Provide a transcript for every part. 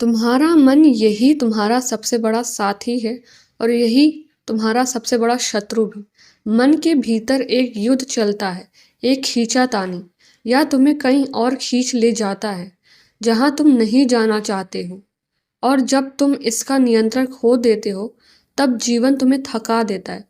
तुम्हारा मन यही तुम्हारा सबसे बड़ा साथी है और यही तुम्हारा सबसे बड़ा शत्रु भी। मन के भीतर एक युद्ध चलता है, एक खींचातानी या तुम्हें कहीं और खींच ले जाता है जहां तुम नहीं जाना चाहते हो। और जब तुम इसका नियंत्रण खो देते हो तब जीवन तुम्हें थका देता है।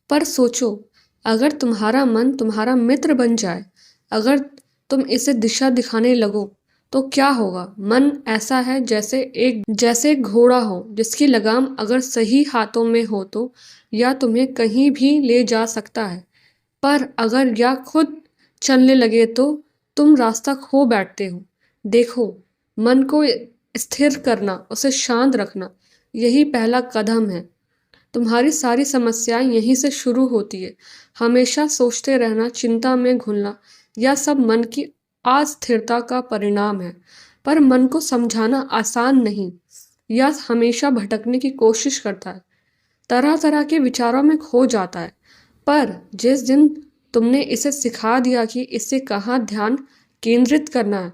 पर सोचो, अगर तुम्हारा मन तुम्हारा मित्र बन जाए, अगर तुम इसे दिशा दिखाने लगो, तो क्या होगा? मन ऐसा है जैसे एक घोड़ा हो जिसकी लगाम अगर सही हाथों में हो तो या तुम्हें कहीं भी ले जा सकता है, पर अगर या खुद चलने लगे तो तुम रास्ता खो बैठते हो। देखो, मन को स्थिर करना, उसे शांत रखना, यही पहला कदम है। तुम्हारी सारी समस्याएं यहीं से शुरू होती है। हमेशा सोचते रहना, चिंता में घुलना, यह सब मन की अस्थिरता का परिणाम है। पर मन को समझाना आसान नहीं। यह हमेशा भटकने की कोशिश करता है, तरह तरह के विचारों में खो जाता है। पर जिस दिन तुमने इसे सिखा दिया कि इससे कहाँ ध्यान केंद्रित करना है,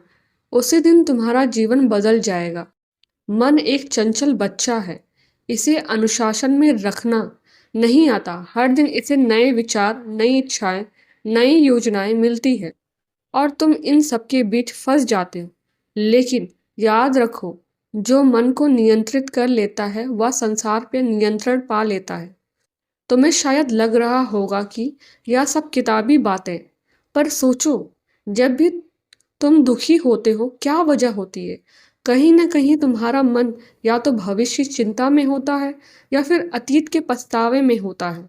उसी दिन तुम्हारा जीवन बदल जाएगा। मन एक चंचल बच्चा है, इसे अनुशासन में रखना नहीं आता। हर दिन इसे नए विचार, नई इच्छाएं, नई योजनाएं मिलती है और तुम इन सबके बीच फंस जाते हो। लेकिन याद रखो, जो मन को नियंत्रित कर लेता है वह संसार पे नियंत्रण पा लेता है। तुम्हें शायद लग रहा होगा कि यह सब किताबी बातें, पर सोचो, जब भी तुम दुखी होते हो, क्या वजह होती है? कहीं ना कहीं तुम्हारा मन या तो भविष्य की चिंता में होता है या फिर अतीत के पछतावे में होता है।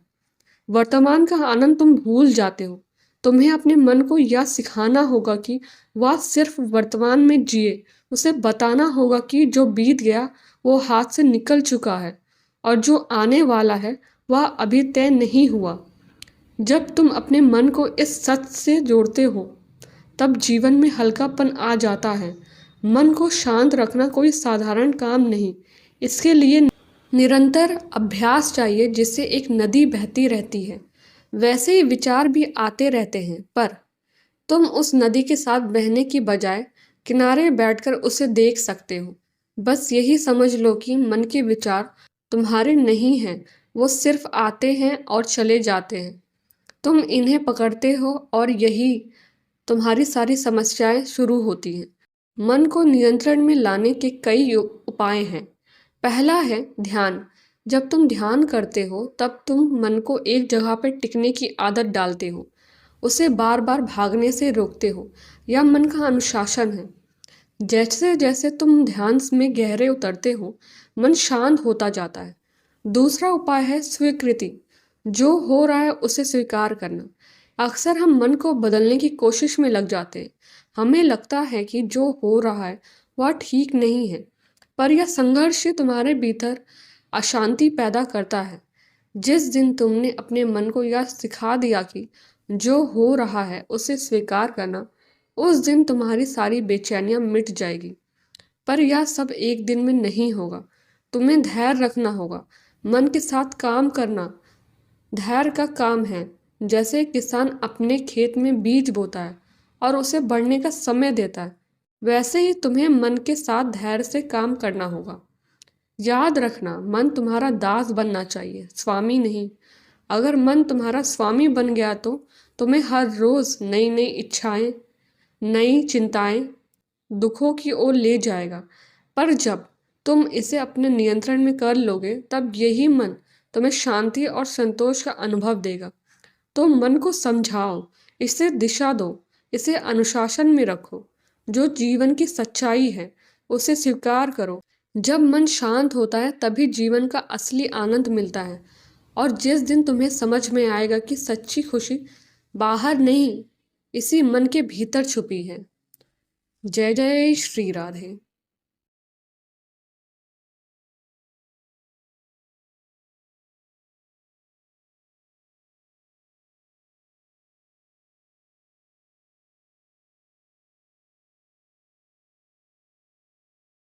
वर्तमान का आनंद तुम भूल जाते हो। तुम्हें अपने मन को यह सिखाना होगा कि वह सिर्फ वर्तमान में जिए। उसे बताना होगा कि जो बीत गया वो हाथ से निकल चुका है और जो आने वाला है वह अभी तय नहीं हुआ। जब तुम अपने मन को इस सच से जोड़ते हो तब जीवन में हल्कापन आ जाता है। मन को शांत रखना कोई साधारण काम नहीं, इसके लिए निरंतर अभ्यास चाहिए। जिससे एक नदी बहती रहती है वैसे ही विचार भी आते रहते हैं, पर तुम उस नदी के साथ बहने की बजाय किनारे बैठकर उसे देख सकते हो। बस यही समझ लो कि मन के विचार तुम्हारे नहीं हैं, वो सिर्फ आते हैं और चले जाते हैं। तुम इन्हें पकड़ते हो और यही तुम्हारी सारी समस्याएं शुरू होती हैं। मन को नियंत्रण में लाने के कई उपाय हैं। पहला है ध्यान। जब तुम ध्यान करते हो तब तुम मन को एक जगह पर टिकने की आदत डालते हो, उसे बार बार भागने से रोकते हो। यह मन का अनुशासन है। जैसे जैसे तुम ध्यान में गहरे उतरते हो, मन शांत होता जाता है। दूसरा उपाय है स्वीकृति। जो हो रहा है उसे स्वीकार करना। अक्सर हम मन को बदलने की कोशिश में लग जाते हैं। हमें लगता है कि जो हो रहा है वह ठीक नहीं है, पर यह संघर्ष तुम्हारे भीतर अशांति पैदा करता है। जिस दिन तुमने अपने मन को यह सिखा दिया कि जो हो रहा है उसे स्वीकार करना, उस दिन तुम्हारी सारी बेचैनियां मिट जाएगी। पर यह सब एक दिन में नहीं होगा। तुम्हें धैर्य रखना होगा। मन के साथ काम करना धैर्य का काम है। जैसे किसान अपने खेत में बीज बोता है और उसे बढ़ने का समय देता है, वैसे ही तुम्हें मन के साथ धैर्य से काम करना होगा। याद रखना, मन तुम्हारा दास बनना चाहिए, स्वामी नहीं। अगर मन तुम्हारा स्वामी बन गया तो तुम्हें हर रोज नई नई इच्छाएं, नई चिंताएं, दुखों की ओर ले जाएगा। पर जब तुम इसे अपने नियंत्रण में कर लोगे तब यही मन तुम्हें शांति और संतोष का अनुभव देगा। तो मन को समझाओ, इसे दिशा दो, इसे अनुशासन में रखो। जो जीवन की सच्चाई है उसे स्वीकार करो। जब मन शांत होता है तभी जीवन का असली आनंद मिलता है। और जिस दिन तुम्हें समझ में आएगा कि सच्ची खुशी बाहर नहीं, इसी मन के भीतर छुपी है। जय जय श्री राधे।